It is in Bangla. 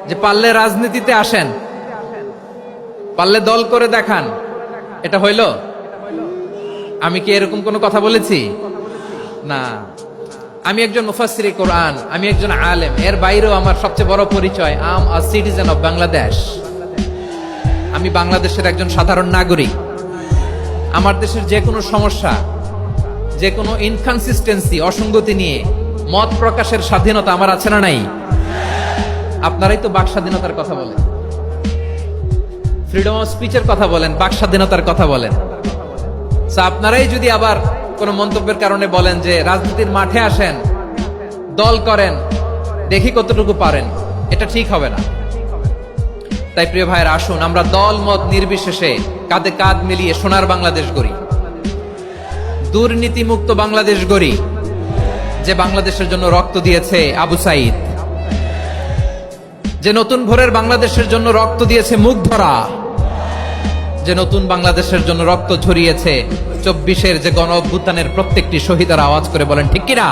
যে পারলে রাজনীতিতে আসেন, পারলে দল করে দেখান, এটা হইল? আমি কি এরকম কোনো কথা বলেছি? না। আমি একজন মুফাসসিরে কোরআন, আমি একজন আলেম, এর বাইরেও আমার সবচেয়ে বড় পরিচয় I am a citizen of Bangladesh. আমি বাংলাদেশের একজন সাধারণ নাগরিক। আমার দেশের যে কোনো সমস্যা, যে কোনো ইনকনসিস্টেন্সি, অসঙ্গতি নিয়ে মত প্রকাশের স্বাধীনতা আমার আছে না নাই? আপনারাই তো বাক স্বাধীনতার কথা বলেন, ফ্রিডম অফ স্পিচের কথা বলেন, বাক স্বাধীনতার কথা বলেন। আপনারাই যদি আবার কোন মন্তব্যের কারণে বলেন যে রাজনীতির মাঠে আসেন, দল করেন, দেখি কতটুকু পারেন, এটা ঠিক হবে না। তাই প্রিয় ভাইয়ের, আসুন আমরা দল মত নির্বিশেষে কাঁধে কাঁধ মিলিয়ে সোনার বাংলাদেশ গড়ি, দুর্নীতি মুক্ত বাংলাদেশ গড়ি, যে বাংলাদেশের জন্য রক্ত দিয়েছে আবু সাইদ, যে নতুন ভোরের বাংলাদেশের জন্য রক্ত দিয়েছে মুগ্ধরা, যে নতুন বাংলাদেশের জন্য রক্ত ঝরিয়েছে 24-এর যে গণ অভ্যুত্থানের প্রত্যেকটি শহীদের আওয়াজ করে বলেন ঠিক কিনা?